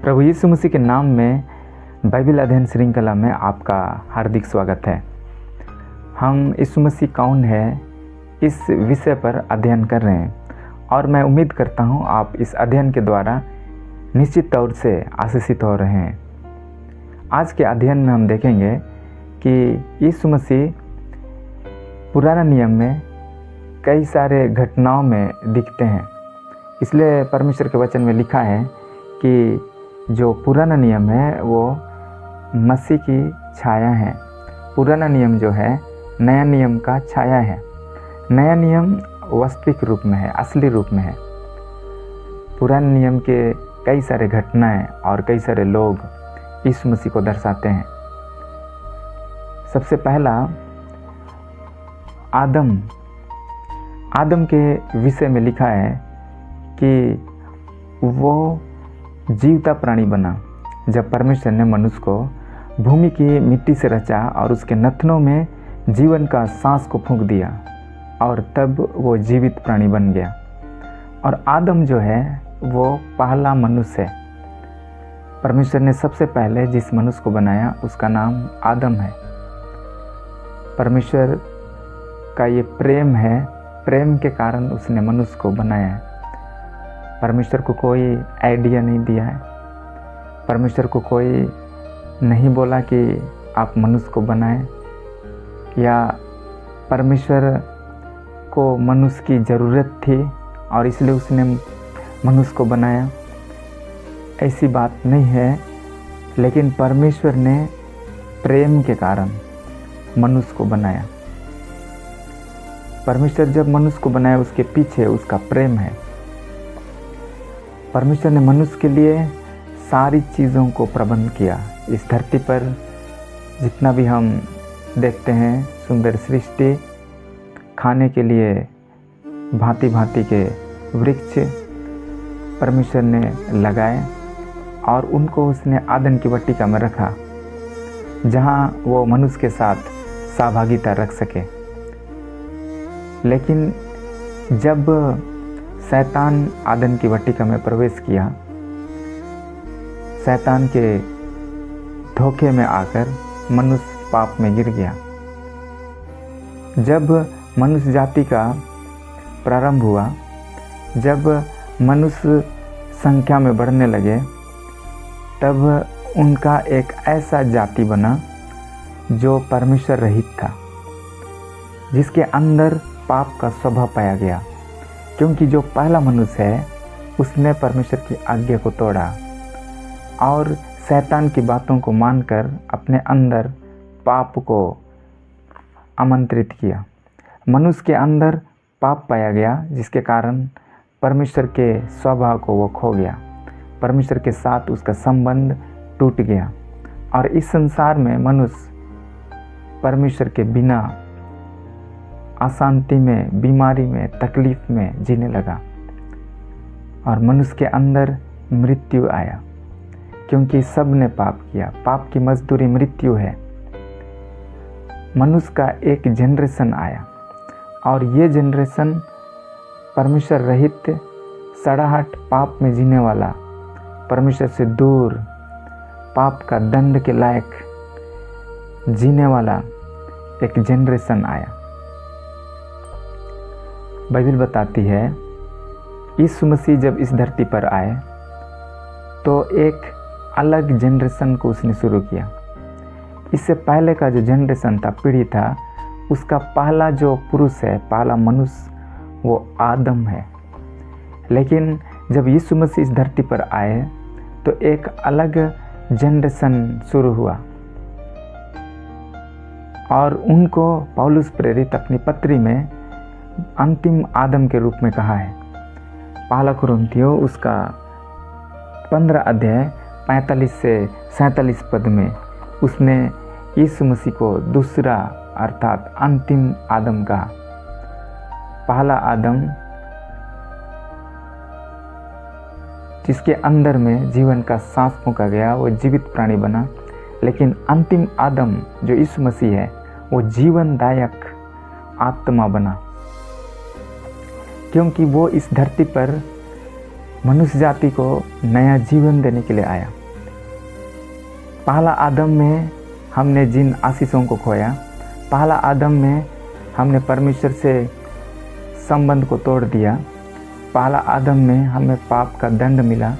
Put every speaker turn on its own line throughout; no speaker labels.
प्रभु यीशु मसीह के नाम में बाइबल अध्ययन श्रृंखला में आपका हार्दिक स्वागत है। हम यीशु मसीह कौन है इस विषय पर अध्ययन कर रहे हैं और मैं उम्मीद करता हूं आप इस अध्ययन के द्वारा निश्चित तौर से आशीषित हो रहे हैं। आज के अध्ययन में हम देखेंगे कि यीशु मसीह पुराना नियम में कई सारे घटनाओं में दिखते हैं। इसलिए परमेश्वर के वचन में लिखा है कि जो पुराना नियम है वो मसीह की छाया है। पुराना नियम जो है नया नियम का छाया है। नया नियम वास्तविक रूप में है, असली रूप में है। पुराने नियम के कई सारे घटनाएं और कई सारे लोग यीशु मसीह को दर्शाते हैं। सबसे पहला आदम के विषय में लिखा है कि वो जीवता प्राणी बना। जब परमेश्वर ने मनुष्य को भूमि की मिट्टी से रचा और उसके नथनों में जीवन का सांस को फूंक दिया और तब वो जीवित प्राणी बन गया। और आदम जो है वो पहला मनुष्य है। परमेश्वर ने सबसे पहले जिस मनुष्य को बनाया उसका नाम आदम है। परमेश्वर का ये प्रेम है, प्रेम के कारण उसने मनुष्य को बनाया है। परमेश्वर को कोई आइडिया नहीं दिया है। परमेश्वर को कोई नहीं बोला कि आप मनुष्य को बनाएं, या परमेश्वर को मनुष्य की ज़रूरत थी और इसलिए उसने मनुष्य को बनाया, ऐसी बात नहीं है। लेकिन परमेश्वर ने प्रेम के कारण मनुष्य को बनाया। परमेश्वर जब मनुष्य को बनाया उसके पीछे उसका प्रेम है। परमेश्वर ने मनुष्य के लिए सारी चीज़ों को प्रबंध किया। इस धरती पर जितना भी हम देखते हैं सुंदर सृष्टि, खाने के लिए भांति भांति के वृक्ष परमेश्वर ने लगाए और उनको उसने आदन की वाटिका में रखा, जहां वो मनुष्य के साथ सहभागिता रख सके। लेकिन जब शैतान आदन की वाटिका में प्रवेश किया, शैतान के धोखे में आकर मनुष्य पाप में गिर गया। जब मनुष्य जाति का प्रारंभ हुआ, जब मनुष्य संख्या में बढ़ने लगे, तब उनका एक ऐसा जाति बना जो परमेश्वर रहित था, जिसके अंदर पाप का स्वभाव पाया गया। क्योंकि जो पहला मनुष्य है उसने परमेश्वर की आज्ञा को तोड़ा और शैतान की बातों को मानकर अपने अंदर पाप को आमंत्रित किया। मनुष्य के अंदर पाप पाया गया, जिसके कारण परमेश्वर के स्वभाव को वो खो गया। परमेश्वर के साथ उसका संबंध टूट गया और इस संसार में मनुष्य परमेश्वर के बिना अशांति में, बीमारी में, तकलीफ में जीने लगा और मनुष्य के अंदर मृत्यु आया, क्योंकि सब ने पाप किया। पाप की मजदूरी मृत्यु है। मनुष्य का एक जनरेशन आया और ये जनरेशन परमेश्वर रहित, सड़ाहट, पाप में जीने वाला, परमेश्वर से दूर, पाप का दंड के लायक जीने वाला एक जनरेशन आया। बाइबल बताती है यीशु मसीह जब इस धरती पर आए तो एक अलग जनरेशन को उसने शुरू किया। इससे पहले का जो जनरेशन था, पीढ़ी था, उसका पहला जो पुरुष है, पहला मनुष्य, वो आदम है। लेकिन जब यीशु मसीह इस धरती पर आए तो एक अलग जनरेशन शुरू हुआ और उनको पौलुस प्रेरित अपनी पत्री में अंतिम आदम के रूप में कहा है। पहला कुरिन्थियों उसका 15 अध्याय 45 से 47 पद में उसने यीशु मसीह को दूसरा अर्थात अंतिम आदम कहा। पहला आदम जिसके अंदर में जीवन का सांस फूंका गया, वो जीवित प्राणी बना। लेकिन अंतिम आदम जो यीशु मसीह है वो जीवनदायक आत्मा बना, क्योंकि वो इस धरती पर मनुष्य जाति को नया जीवन देने के लिए आया। पहला आदम में हमने जिन आशीषों को खोया, पहला आदम में हमने परमेश्वर से संबंध को तोड़ दिया, पहला आदम में हमें पाप का दंड मिला,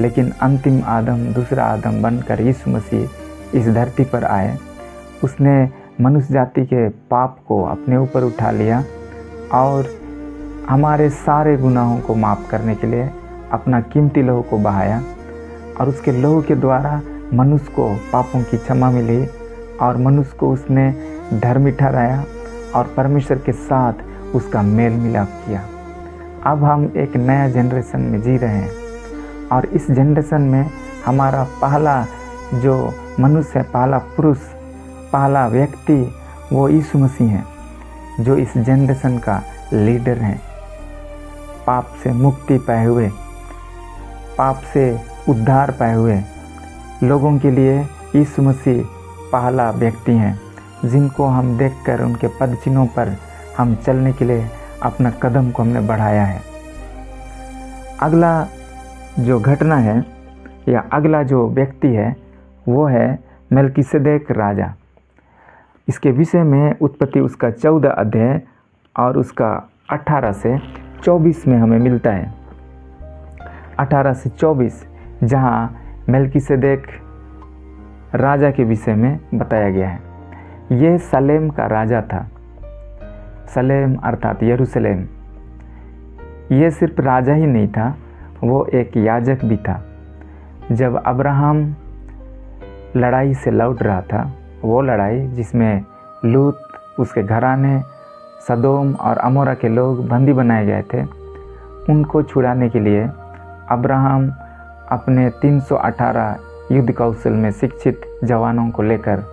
लेकिन अंतिम आदम, दूसरा आदम बनकर यीशु मसीह इस धरती पर आए। उसने मनुष्य जाति के पाप को अपने ऊपर उठा लिया और हमारे सारे गुनाहों को माफ़ करने के लिए अपना कीमती लहू को बहाया, और उसके लहू के द्वारा मनुष्य को पापों की क्षमा मिली और मनुष्य को उसने धर्मी ठहराया और परमेश्वर के साथ उसका मेल मिलाप किया। अब हम एक नया जनरेशन में जी रहे हैं और इस जनरेशन में हमारा पहला जो मनुष्य है, पहला पुरुष, पहला व्यक्ति वो यीशु मसीह है, जो इस जनरेशन का लीडर है। पाप से मुक्ति पाए हुए, पाप से उद्धार पाए हुए लोगों के लिए यीशु मसीह पहला व्यक्ति हैं, जिनको हम देखकर उनके पद चिन्हों पर हम चलने के लिए अपना कदम को हमने बढ़ाया है। अगला जो घटना है या अगला जो व्यक्ति है वो है मेलकिसेदेक राजा। इसके विषय में उत्पत्ति उसका 14 अध्याय और उसका 18 से 24 में हमें मिलता है। 18 से 24 जहाँ मेलकिसेदेक राजा के विषय में बताया गया है। ये सलेम का राजा था। सलेम अर्थात यरूशलेम। ये सिर्फ राजा ही नहीं था, वो एक याजक भी था। जब अब्राहम लड़ाई से लौट रहा था, वो लड़ाई जिसमें लूत, उसके घराने, सदोम और अमोरा के लोग बंदी बनाए गए थे, उनको छुड़ाने के लिए अब्राहम अपने 318 युद्ध कौशल में शिक्षित जवानों को लेकर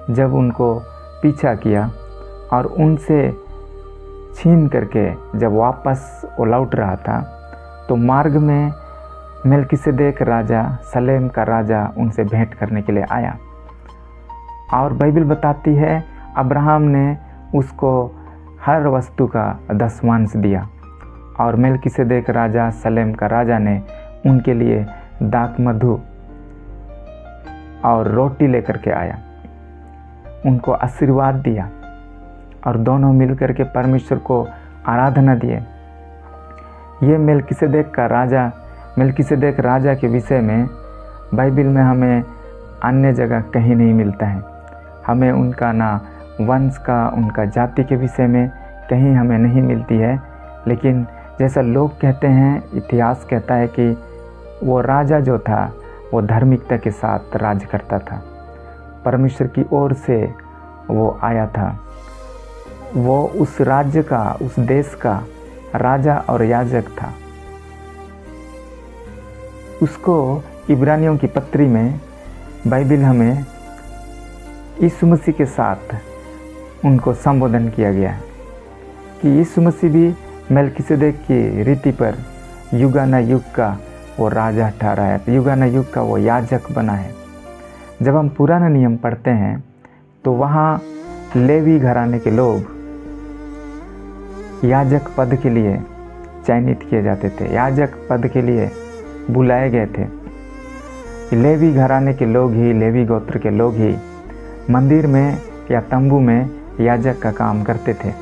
जब उनको पीछा किया और उनसे छीन करके जब वापस वो लौट रहा था, तो मार्ग में मेलकिसेदेक राजा, सलेम का राजा उनसे भेंट करने के लिए आया। और बाइबल बताती है अब्राहम ने उसको हर वस्तु का दसवांश दिया और मेलकिसेदेक राजा, सलेम का राजा ने उनके लिए दाख मधु और रोटी लेकर के आया, उनको आशीर्वाद दिया और दोनों मिलकर के परमेश्वर को आराधना दिए। ये मेलकिसेदेक राजा के विषय में बाइबल में हमें अन्य जगह कहीं नहीं मिलता है। हमें उनका ना वंश का, उनका जाति के विषय में कहीं हमें नहीं मिलती है, लेकिन जैसा लोग कहते हैं, इतिहास कहता है कि वो राजा जो था वो धार्मिकता के साथ राज करता था, परमेश्वर की ओर से वो आया था। वो उस राज्य का, उस देश का राजा और याजक था। उसको इब्रानियों की पत्री में बाइबल हमें यीशु मसीह के साथ उनको संबोधन किया गया है कि यीशु मसीह भी मेलकिसेदेक की रीति पर युगानुयुग का वो राजा ठहरा है, युगानुयुग का वो याजक बना है। जब हम पुराना नियम पढ़ते हैं तो वहाँ लेवी घराने के लोग याजक पद के लिए चयनित किए जाते थे, याजक पद के लिए बुलाए गए थे। लेवी घराने के लोग ही, लेवी गोत्र के लोग ही मंदिर में या तंबू में याजक का काम करते थे।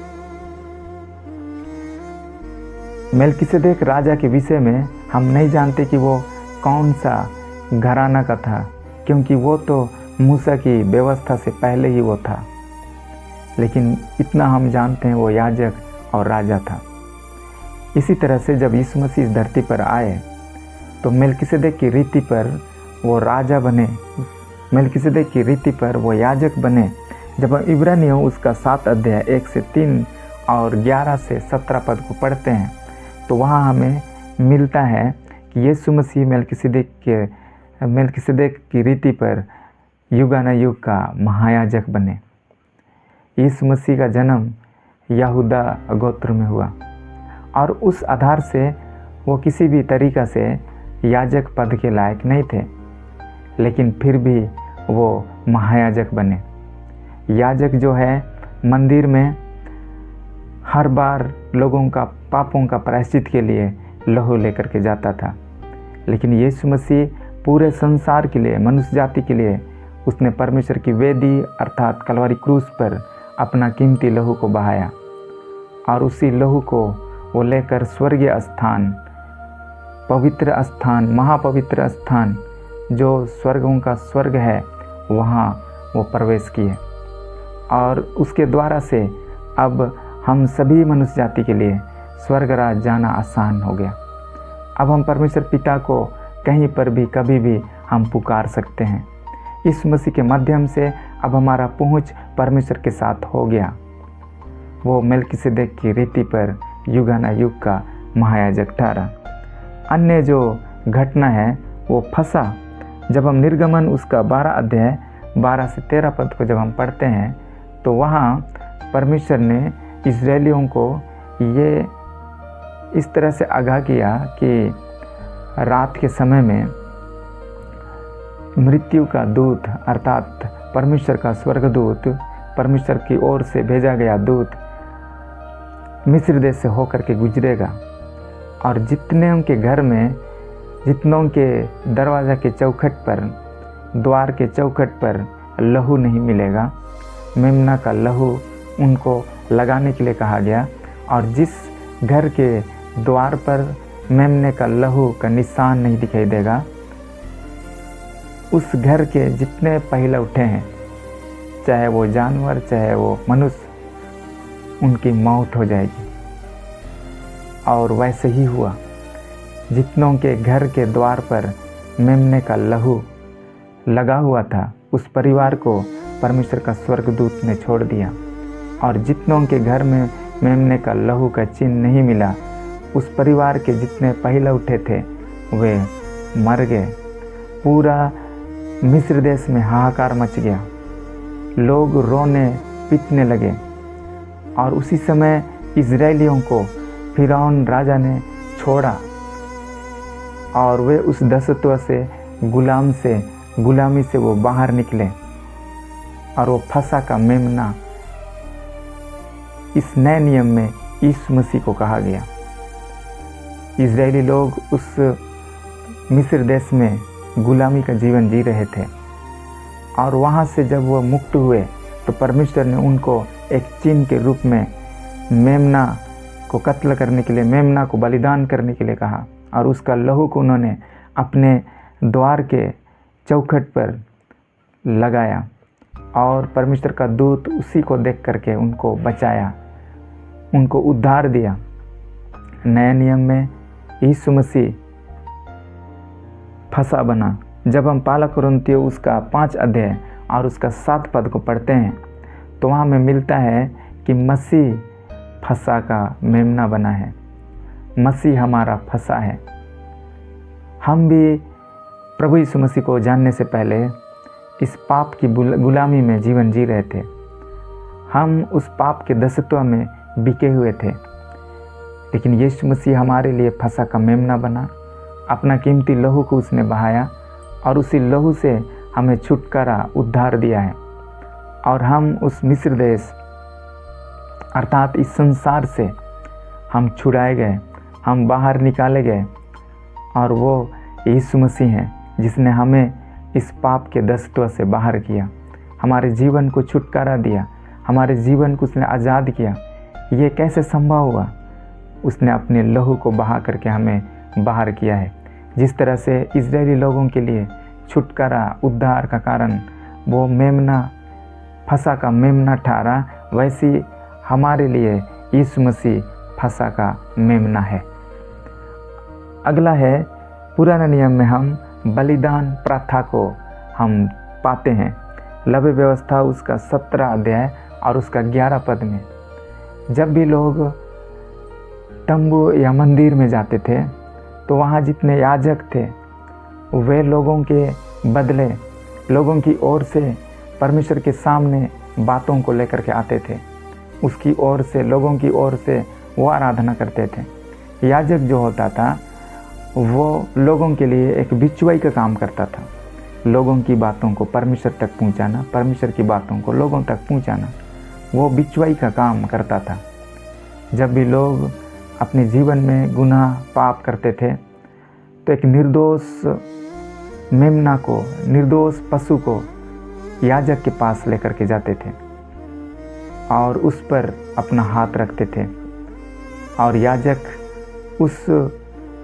मेलकिसेदेक राजा के विषय में हम नहीं जानते कि वो कौन सा घराना का था, क्योंकि वो तो मूसा की व्यवस्था से पहले ही वो था, लेकिन इतना हम जानते हैं वो याजक और राजा था। इसी तरह से जब यीशु मसीह इस धरती पर आए तो मेलकिसेदेक की रीति पर वो राजा बने, मेलकिसेदेक की रीति पर वो याजक बने। जब हम इब्रानियों उसका 7 अध्याय 1 से 3 और 11 से 17 पद को पढ़ते हैं तो वहाँ हमें मिलता है कि यीशु मसीह मेलकिसेदेक की रीति पर युगानुयुग का महायाजक बने। यीशु मसीह का जन्म यहूदा गोत्र में हुआ और उस आधार से वो किसी भी तरीक़ा से याजक पद के लायक नहीं थे, लेकिन फिर भी वो महायाजक बने। याजक जो है मंदिर में हर बार लोगों का पापों का प्रायश्चित के लिए लहू लेकर के जाता था। लेकिन यीशु मसीह पूरे संसार के लिए, मनुष्य जाति के लिए उसने परमेश्वर की वेदी अर्थात कलवारी क्रूस पर अपना कीमती लहू को बहाया और उसी लहू को वो लेकर स्वर्गीय स्थान, पवित्र स्थान, महापवित्र स्थान जो स्वर्गों का स्वर्ग है, वहाँ वो प्रवेश किए और उसके द्वारा से अब हम सभी मनुष्य जाति के लिए स्वर्ग राज जाना आसान हो गया। अब हम परमेश्वर पिता को कहीं पर भी कभी भी हम पुकार सकते हैं। इस मसीह के माध्यम से अब हमारा पहुँच परमेश्वर के साथ हो गया। वो मेल्किसेदेक की रीति पर युगानुयुग का महायाजक ठहरा। अन्य जो घटना है वो फसा। जब हम निर्गमन उसका 12 अध्याय 12 से 13 पद को जब हम पढ़ते हैं तो वहाँ परमेश्वर ने इजरायलियों को ये इस तरह से आगाह किया कि रात के समय में मृत्यु का दूत अर्थात परमेश्वर का स्वर्गदूत, परमेश्वर की ओर से भेजा गया दूत मिस्र देश से होकर के गुजरेगा और जितने के घर में, जितनों के दरवाज़ा के चौखट पर, द्वार के चौखट पर लहू नहीं मिलेगा, मेमना का लहू उनको लगाने के लिए कहा गया। और जिस घर के द्वार पर मेमने का लहू का निशान नहीं दिखाई देगा, उस घर के जितने पहले उठे हैं, चाहे वो जानवर चाहे वो मनुष्य, उनकी मौत हो जाएगी। और वैसे ही हुआ। जितनों के घर के द्वार पर मेमने का लहू लगा हुआ था, उस परिवार को परमेश्वर का स्वर्गदूत ने छोड़ दिया। और जितनों के घर में मेमने का लहू का चिन्ह नहीं मिला, उस परिवार के जितने पहले उठे थे वे मर गए। पूरा मिस्र देश में हाहाकार मच गया, लोग रोने पीटने लगे। और उसी समय इजरायलियों को फिरौन राजा ने छोड़ा और वे उस दासत्व से, गुलामी से वो बाहर निकले। और वो फसा का मेमना इस नए नियम में यीशु मसीह को कहा गया। इजरायली लोग उस मिस्र देश में गुलामी का जीवन जी रहे थे और वहाँ से जब वो मुक्त हुए तो परमेश्वर ने उनको एक चिन्ह के रूप में मेमना को कत्ल करने के लिए, मेमना को बलिदान करने के लिए कहा और उसका लहू को उन्होंने अपने द्वार के चौखट पर लगाया और परमेश्वर का दूत उसी को देख करके उनको बचाया, उनको उद्धार दिया। नए नियम में यीशु मसीह फसा बना। जब हम पहला कुरिन्थियों उसका 5 अध्याय और उसका 7 पद को पढ़ते हैं तो वहाँ में मिलता है कि मसीह फसा का मेमना बना है, मसीह हमारा फसा है। हम भी प्रभु यीशु मसीह को जानने से पहले इस पाप की गुलामी में जीवन जी रहे थे। हम उस पाप के दासत्व में बिके हुए थे, लेकिन यीशु मसीह हमारे लिए फसा का मेमना बना, अपना कीमती लहू को उसने बहाया और उसी लहू से हमें छुटकारा, उद्धार दिया है। और हम उस मिस्र देश अर्थात इस संसार से हम छुड़ाए गए, हम बाहर निकाले गए। और वो यीशु मसीह हैं जिसने हमें इस पाप के दासत्व से बाहर किया, हमारे जीवन को छुटकारा दिया, हमारे जीवन को उसने आज़ाद किया। ये कैसे संभव हुआ? उसने अपने लहू को बहा करके हमें बाहर किया है। जिस तरह से इजरायली लोगों के लिए छुटकारा, उद्धार का कारण वो मेमना, फसा का मेमना ठहरा, वैसी हमारे लिए यीशु मसीह फसा का मेमना है। अगला है, पुराने नियम में हम बलिदान प्रथा को हम पाते हैं। लेवी व्यवस्था उसका 17 अध्याय और उसका 11 पद में जब भी लोग तंबू या मंदिर में जाते थे तो वहाँ जितने याजक थे वे लोगों के बदले, लोगों की ओर से परमेश्वर के सामने बातों को लेकर के आते थे। उसकी ओर से, लोगों की ओर से वो आराधना करते थे। याजक जो होता था वो लोगों के लिए एक बिचवाई का काम करता था, लोगों की बातों को परमेश्वर तक पहुंचाना, परमेश्वर की बातों को लोगों तक पहुंचाना, वो बिचवाई का काम करता था। जब भी लोग अपने जीवन में गुनाह पाप करते थे तो एक निर्दोष मेमना को, निर्दोष पशु को याजक के पास लेकर के जाते थे और उस पर अपना हाथ रखते थे और याजक उस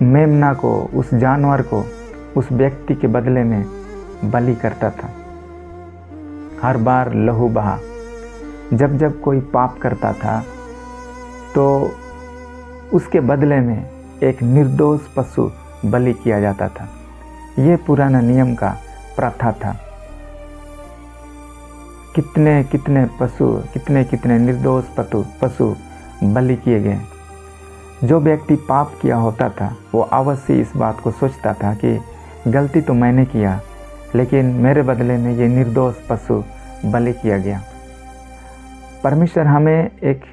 मेमना को, उस जानवर को उस व्यक्ति के बदले में बलि करता था। हर बार लहू बहा। जब जब कोई पाप करता था तो उसके बदले में एक निर्दोष पशु बलि किया जाता था। ये पुराना नियम का प्रथा था। कितने कितने पशु, कितने कितने निर्दोष पशु बलि किए गए। जो व्यक्ति पाप किया होता था वो अवश्य इस बात को सोचता था कि गलती तो मैंने किया, लेकिन मेरे बदले में ये निर्दोष पशु बलि किया गया। परमेश्वर हमें एक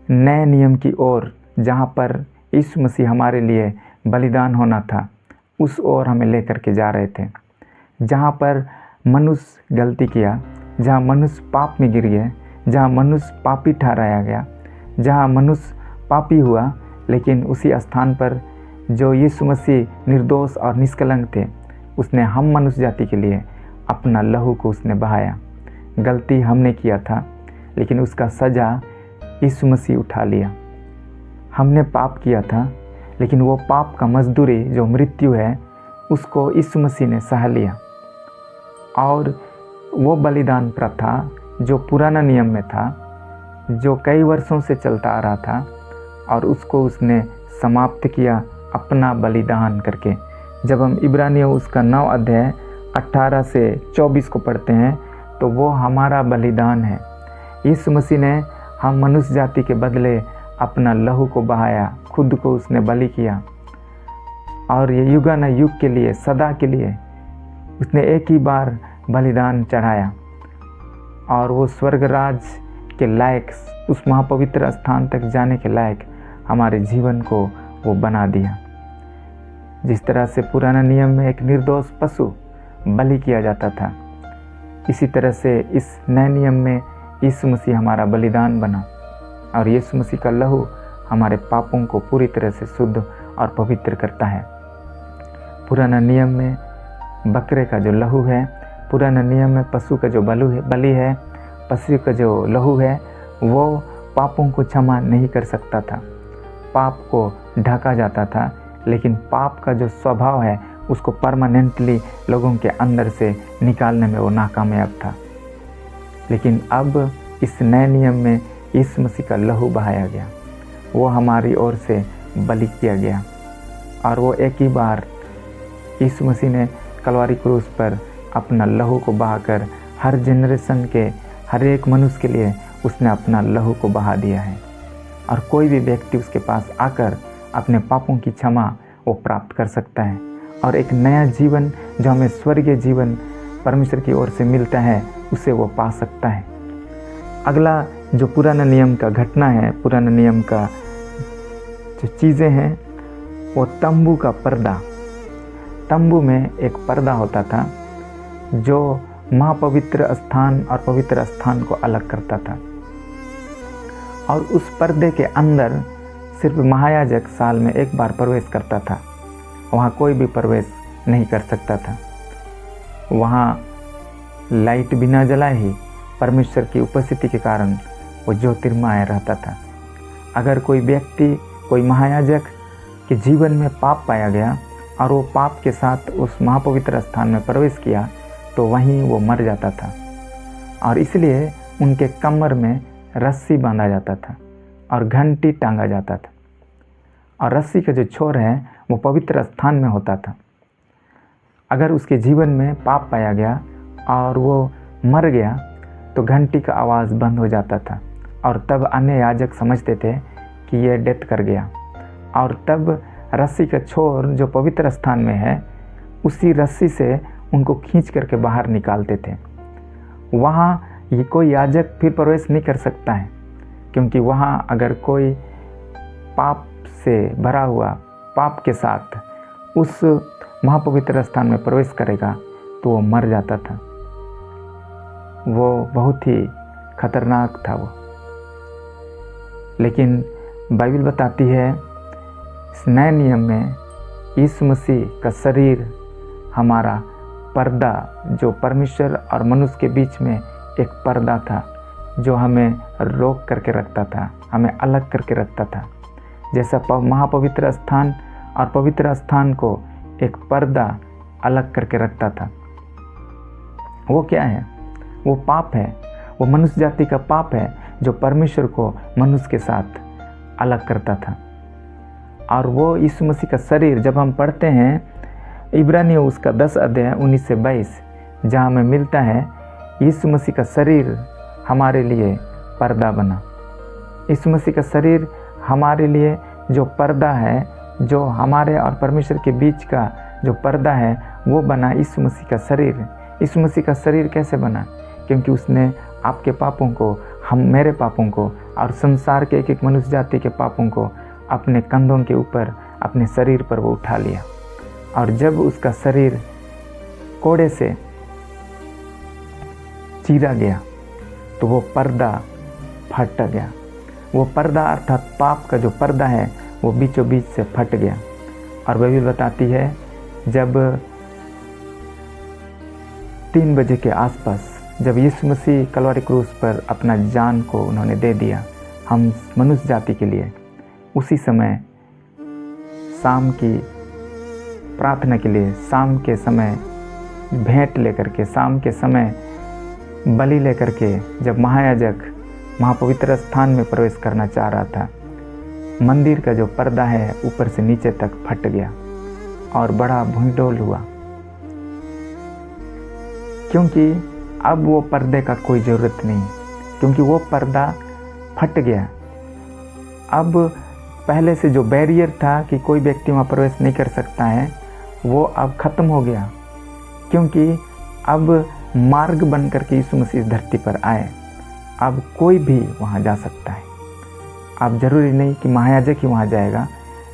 नए नियम की ओर, जहाँ पर यीशु मसीह हमारे लिए बलिदान होना था, उस ओर हमें लेकर के जा रहे थे। जहाँ पर मनुष्य गलती किया, जहाँ मनुष्य पाप में गिर गया, जहाँ मनुष्य पापी ठहराया गया, जहाँ मनुष्य पापी हुआ, लेकिन उसी स्थान पर जो यीशु मसीह निर्दोष और निष्कलंक थे, उसने हम मनुष्य जाति के लिए अपना लहू को उसने बहाया। गलती हमने किया था, लेकिन उसका सज़ा यीशु मसीह उठा लिया। हमने पाप किया था, लेकिन वो पाप का मजदूरी जो मृत्यु है, उसको यीशु मसीह ने सह लिया। और वो बलिदान प्रथा जो पुराना नियम में था, जो कई वर्षों से चलता आ रहा था, और उसको उसने समाप्त किया अपना बलिदान करके। जब हम इब्रानियों उसका 9 अध्याय 18 से 24 को पढ़ते हैं तो वो हमारा बलिदान है। यीशु मसीह ने हम मनुष्य जाति के बदले अपना लहू को बहाया, खुद को उसने बलि किया, और ये युगानुयुग के लिए, सदा के लिए उसने एक ही बार बलिदान चढ़ाया, और वो स्वर्गराज के लायक, उस महापवित्र स्थान तक जाने के लायक हमारे जीवन को वो बना दिया। जिस तरह से पुराना नियम में एक निर्दोष पशु बलि किया जाता था, इसी तरह से इस नए नियम में यीशु मसीह हमारा बलिदान बना, और यीशु मसीह का लहू हमारे पापों को पूरी तरह से शुद्ध और पवित्र करता है। पुराना नियम में बकरे का जो लहू है, पुराना नियम में पशु का जो बलि है, पशु का जो लहू है, वो पापों को क्षमा नहीं कर सकता था, पाप को ढका जाता था, लेकिन पाप का जो स्वभाव है उसको परमानेंटली लोगों के अंदर से निकालने में वो नाकामयाब था। लेकिन अब इस नए नियम में यीशु मसीह का लहू बहाया गया, वो हमारी ओर से बलि किया गया, और वो एक ही बार यीशु मसीह ने कलवारी क्रूस पर अपना लहू को बहाकर हर जनरेशन के हर एक मनुष्य के लिए उसने अपना लहू को बहा दिया है, और कोई भी व्यक्ति उसके पास आकर अपने पापों की क्षमा वो प्राप्त कर सकता है, और एक नया जीवन जो हमें स्वर्गीय जीवन परमेश्वर की ओर से मिलता है, उसे वो पा सकता है। अगला जो पुराना नियम का घटना है, पुराना नियम का जो चीज़ें हैं, वो तंबू का पर्दा। तंबू में एक पर्दा होता था जो महापवित्र स्थान और पवित्र स्थान को अलग करता था, और उस पर्दे के अंदर सिर्फ महायाजक साल में एक बार प्रवेश करता था। वहाँ कोई भी प्रवेश नहीं कर सकता था। वहाँ लाइट बिना जलाए ही परमेश्वर की उपस्थिति के कारण वो ज्योतिर्मय रहता था। अगर कोई व्यक्ति, कोई महायाजक के जीवन में पाप पाया गया और वो पाप के साथ उस महापवित्र स्थान में प्रवेश किया, तो वहीं वो मर जाता था, और इसलिए उनके कमर में रस्सी बांधा जाता था और घंटी टांगा जाता था, और रस्सी का जो छोर है वो पवित्र स्थान में होता था। अगर उसके जीवन में पाप पाया गया और वो मर गया तो घंटी का आवाज़ बंद हो जाता था, और तब अन्य याजक समझते थे कि ये डेथ कर गया, और तब रस्सी का छोर जो पवित्र स्थान में है, उसी रस्सी से उनको खींच करके बाहर निकालते थे। वहाँ ये कोई याजक फिर प्रवेश नहीं कर सकता है, क्योंकि वहाँ अगर कोई पाप से भरा हुआ, पाप के साथ उस महापवित्र स्थान में प्रवेश करेगा तो वो मर जाता था। वो बहुत ही खतरनाक था वो। लेकिन बाइबल बताती है इस नए नियम में यीशु मसीह का शरीर हमारा पर्दा, जो परमेश्वर और मनुष्य के बीच में एक पर्दा था, जो हमें रोक करके रखता था, हमें अलग करके रखता था। जैसा महापवित्र स्थान और पवित्र स्थान को एक पर्दा अलग करके रखता था। वो क्या है? वो पाप है, वो मनुष्य जाति का पाप है जो परमेश्वर को मनुष्य के साथ अलग करता था। और वो यीशु मसीह का शरीर, जब हम पढ़ते हैं इब्रानियों उसका 10 अध्याय 19 से 22, जहाँ हमें मिलता है यीशु मसीह का शरीर हमारे लिए पर्दा बना। यीशु मसीह का शरीर हमारे लिए जो पर्दा है, जो हमारे और परमेश्वर के बीच का जो पर्दा है, वो बना यीशु मसीह का शरीर। यीशु मसीह का शरीर कैसे बना? क्योंकि उसने आपके पापों को, मेरे पापों को और संसार के एक एक मनुष्य जाति के पापों को अपने कंधों के ऊपर, अपने शरीर पर वो उठा लिया। और जब उसका शरीर कोड़े से चीरा गया तो वो पर्दा फट गया। वो पर्दा अर्थात पाप का जो पर्दा है वो बीचों बीच से फट गया। और बाइबल बताती है जब 3 बजे के आसपास, जब यीशु मसीह कलवरी क्रूस पर अपना जान को उन्होंने दे दिया हम मनुष्य जाति के लिए, उसी समय शाम की प्रार्थना के लिए, शाम के समय भेंट लेकर के, शाम के समय बलि लेकर के, जब महायाजक महापवित्र स्थान में प्रवेश करना चाह रहा था, मंदिर का जो पर्दा है ऊपर से नीचे तक फट गया और बड़ा भूंडोल हुआ। क्योंकि अब वो पर्दे का कोई ज़रूरत नहीं, क्योंकि वो पर्दा फट गया। अब पहले से जो बैरियर था कि कोई व्यक्ति वहाँ प्रवेश नहीं कर सकता है, वो अब ख़त्म हो गया। क्योंकि अब मार्ग बन करके यीशु मसीह इस धरती पर आए। अब कोई भी वहाँ जा सकता है। अब ज़रूरी नहीं कि महायाजक ही वहाँ जाएगा,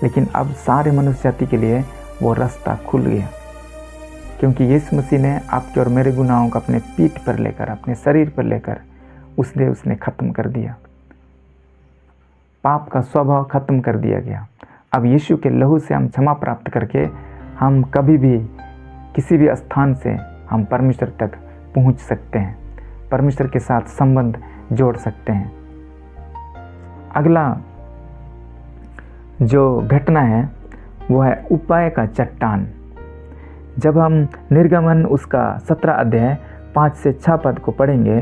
लेकिन अब सारे मनुष्य जाति के लिए वो रास्ता खुल गया। क्योंकि यीशु मसीह ने आपके और मेरे गुनाहों को अपने पीठ पर लेकर, अपने शरीर पर लेकर उसने ख़त्म कर दिया। पाप का स्वभाव ख़त्म कर दिया गया। अब यीशु के लहू से हम क्षमा प्राप्त करके हम कभी भी किसी भी स्थान से हम परमेश्वर तक पहुंच सकते हैं, परमेश्वर के साथ संबंध जोड़ सकते हैं। अगला जो घटना है वो है उपाय का चट्टान। जब हम निर्गमन उसका 17 अध्याय 5 से 6 पद को पढ़ेंगे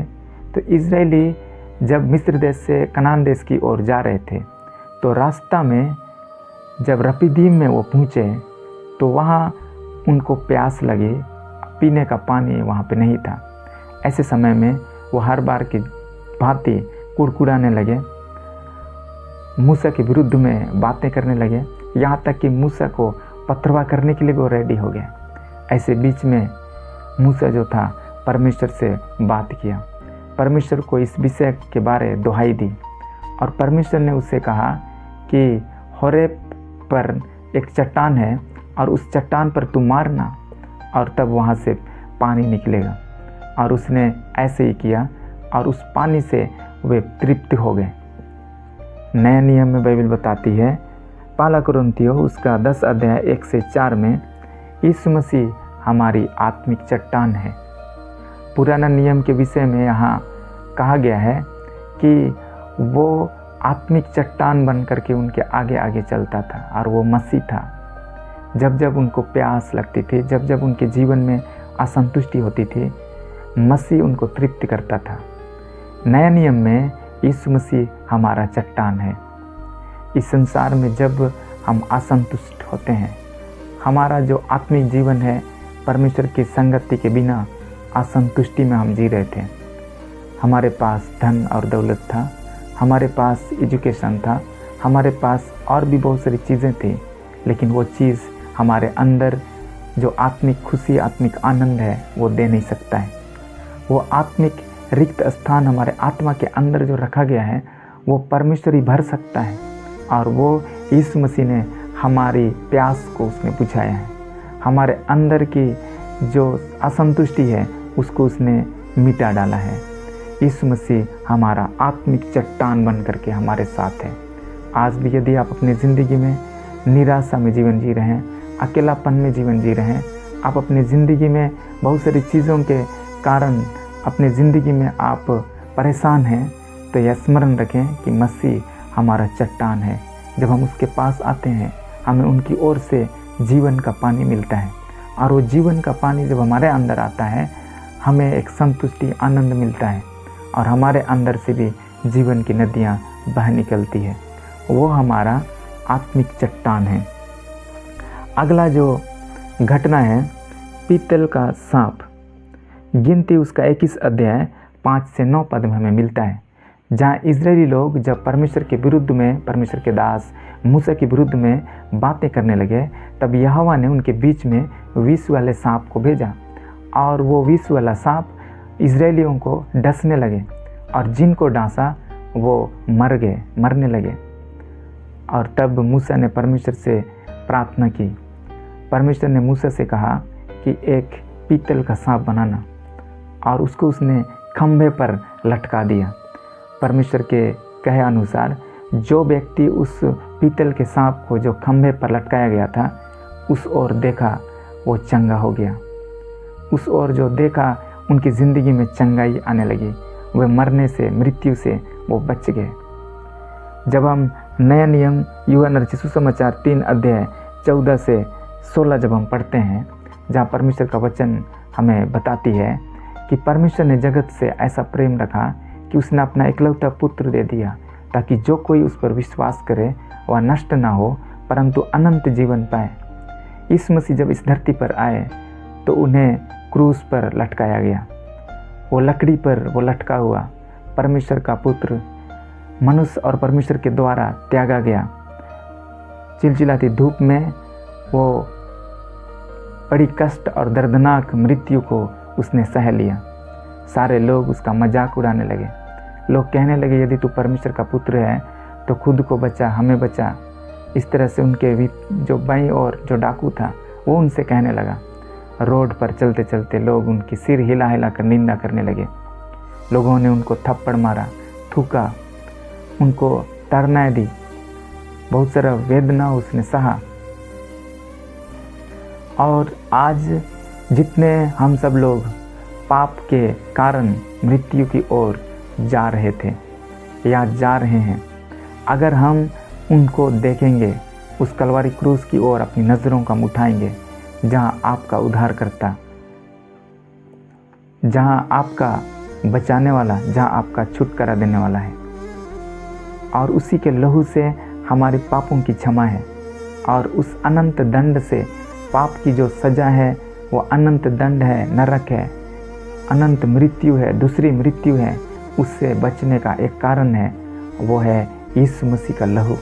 तो इजरायली जब मिस्र देश से कनान देश की ओर जा रहे थे, तो रास्ता में जब रपीदीम में वो पहुँचे तो वहाँ उनको प्यास लगी, पीने का पानी वहाँ पे नहीं था। ऐसे समय में वो हर बार की भांति कुड़कुड़ाने लगे, मूसा के विरुद्ध में बातें करने लगे, यहाँ तक कि मूसा को पथरवा करने के लिए वो रेडी हो गए। ऐसे बीच में मूसा जो था परमेश्वर से बात किया, परमेश्वर को इस विषय के बारे दुहाई दी और परमेश्वर ने उससे कहा कि होरेब पर एक चट्टान है और उस चट्टान पर तू मारना और तब वहाँ से पानी निकलेगा। और उसने ऐसे ही किया और उस पानी से वे तृप्त हो गए। नया नियम में बाइबल बताती है, पहला कुरिन्थियों उसका 10 अध्याय 1 से 4 में यीशु मसीह हमारी आत्मिक चट्टान है। पुराना नियम के विषय में यहाँ कहा गया है कि वो आत्मिक चट्टान बन करके उनके आगे आगे चलता था और वो मसीह था। जब जब उनको प्यास लगती थी, जब जब उनके जीवन में असंतुष्टि होती थी, मसीह उनको तृप्त करता था। नया नियम में यीशु मसीह हमारा चट्टान है। इस संसार में जब हम असंतुष्ट होते हैं, हमारा जो आत्मिक जीवन है परमेश्वर की संगति के बिना असंतुष्टि में हम जी रहे थे। हमारे पास धन और दौलत था, हमारे पास एजुकेशन था, हमारे पास और भी बहुत सारी चीज़ें थी, लेकिन वो चीज़ हमारे अंदर जो आत्मिक खुशी, आत्मिक आनंद है वो दे नहीं सकता है। वो आत्मिक रिक्त स्थान हमारे आत्मा के अंदर जो रखा गया है वो परमेश्वर ही भर सकता है। और वो यीशु मसीह ने हमारी प्यास को उसने बुझाया है। हमारे अंदर की जो असंतुष्टि है उसको उसने मिटा डाला है। यीशु मसीह हमारा आत्मिक चट्टान बन करके हमारे साथ है। आज भी यदि आप अपनी ज़िंदगी में निराशा में जीवन जी रहे हैं, अकेलापन में जीवन जी रहे हैं, आप अपनी ज़िंदगी में बहुत सारी चीज़ों के कारण अपनी ज़िंदगी में आप परेशान हैं, तो यह स्मरण रखें कि मसीह हमारा चट्टान है। जब हम उसके पास आते हैं हमें उनकी ओर से जीवन का पानी मिलता है, और वो जीवन का पानी जब हमारे अंदर आता है हमें एक संतुष्टि, आनंद मिलता है, और हमारे अंदर से भी जीवन की नदियाँ बह निकलती है। वो हमारा आत्मिक चट्टान है। अगला जो घटना है, पीतल का सांप। गिनती उसका 21 अध्याय 5 से 9 पद में हमें मिलता है, जहाँ इजरायली लोग जब परमेश्वर के विरुद्ध में, परमेश्वर के दास मूसा के विरुद्ध में बातें करने लगे, तब यहोवा ने उनके बीच में विष वाले सांप को भेजा, और वो विष वाला सांप इजरायलियों को डसने लगे, और जिनको डांसा वो मरने लगे। और तब मूसा ने परमेश्वर से प्रार्थना की। परमेश्वर ने मूसा से कहा कि एक पीतल का सांप बनाना, और उसको उसने खंभे पर लटका दिया। परमेश्वर के कहे अनुसार जो व्यक्ति उस पीतल के सांप को जो खंभे पर लटकाया गया था उस ओर देखा वो चंगा हो गया। उस ओर जो देखा उनकी ज़िंदगी में चंगाई आने लगी, वे मरने से, मृत्यु से वो बच गए। जब हम नया नियम यूहन्ना रचित सुसमाचार 3 अध्याय 14 से 16 जब हम पढ़ते हैं, जहाँ परमेश्वर का वचन हमें बताती है कि परमेश्वर ने जगत से ऐसा प्रेम रखा कि उसने अपना इकलौता पुत्र दे दिया, ताकि जो कोई उस पर विश्वास करे वह नष्ट ना हो परंतु अनंत जीवन पाए। यीशु मसीह जब इस धरती पर आए तो उन्हें क्रूस पर लटकाया गया। वो लकड़ी पर वो लटका हुआ परमेश्वर का पुत्र मनुष्य और परमेश्वर के द्वारा त्यागा गया। चिलचिलाती धूप में वो बड़ी कष्ट और दर्दनाक मृत्यु को उसने सह लिया। सारे लोग उसका मजाक उड़ाने लगे। लोग कहने लगे, यदि तू परमेश्वर का पुत्र है तो खुद को बचा, हमें बचा। इस तरह से उनके भी जो बाईं ओर जो डाकू था वो उनसे कहने लगा। रोड पर चलते चलते लोग उनकी सिर हिला हिला कर निंदा करने लगे। लोगों ने उनको थप्पड़ मारा, थूका, उनको ताड़नाएं दी, बहुत सारा वेदना उसने सहा। और आज जितने हम सब लोग पाप के कारण मृत्यु की ओर जा रहे थे या जा रहे हैं, अगर हम उनको देखेंगे, उस कलवारी क्रूस की ओर अपनी नज़रों को हम उठाएंगे, जहाँ आपका उद्धार करता, जहाँ आपका बचाने वाला, जहाँ आपका छुटकारा देने वाला है, और उसी के लहू से हमारे पापों की क्षमा है, और उस अनंत दंड से, पाप की जो सज़ा है वो अनंत दंड है, नरक है, अनंत मृत्यु है, दूसरी मृत्यु है, उससे बचने का एक कारण है, वो है यीशु मसीह का लहू।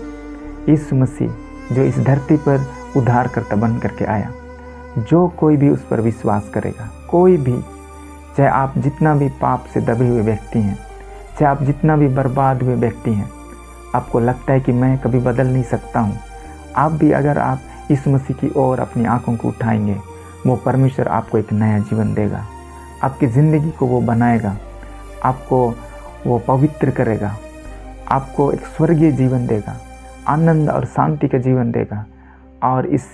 यीशु मसीह जो इस धरती पर उद्धारकर्ता बन करके आया। जो कोई भी उस पर विश्वास करेगा, कोई भी, चाहे आप जितना भी पाप से दबे हुए व्यक्ति हैं, चाहे आप जितना भी बर्बाद हुए व्यक्ति हैं, आपको लगता है कि मैं कभी बदल नहीं सकता हूँ, आप भी अगर आप यीशु मसीह की ओर अपनी आंखों को उठाएंगे, वो परमेश्वर आपको एक नया जीवन देगा, आपकी ज़िंदगी को वो बनाएगा, आपको वो पवित्र करेगा, आपको एक स्वर्गीय जीवन देगा, आनंद और शांति का जीवन देगा, और इस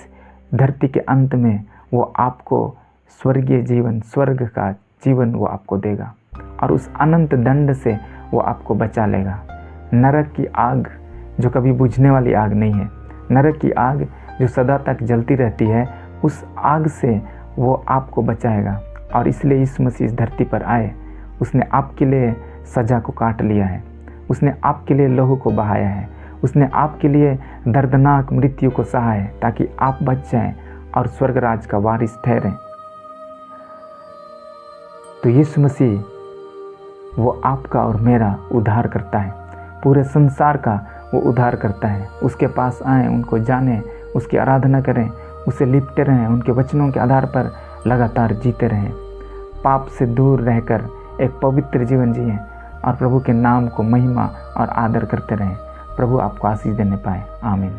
धरती के अंत में वो आपको स्वर्गीय जीवन, स्वर्ग का जीवन वो आपको देगा, और उस अनंत दंड से वो आपको बचा लेगा। नरक की आग जो कभी बुझने वाली आग नहीं है, नरक की आग जो सदा तक जलती रहती है, उस आग से वो आपको बचाएगा। और इसलिए यीशु मसीह इस धरती पर आए, उसने आपके लिए सज़ा को काट लिया है, उसने आपके लिए लहू को बहाया है, उसने आपके लिए दर्दनाक मृत्यु को सहा है, ताकि आप बच जाएं और स्वर्ग राज का वारिस ठहरें। तो यीशु मसीह वो आपका और मेरा उद्धार करता है, पूरे संसार का वो उद्धार करता है। उसके पास आएं, उनको जानें, उसकी आराधना करें, उसे लिपटे रहें, उनके वचनों के आधार पर लगातार जीते रहें, पाप से दूर रहकर एक पवित्र जीवन जिएं और प्रभु के नाम को महिमा और आदर करते रहें। प्रभु आपको आशीष देने पाए। आमीन।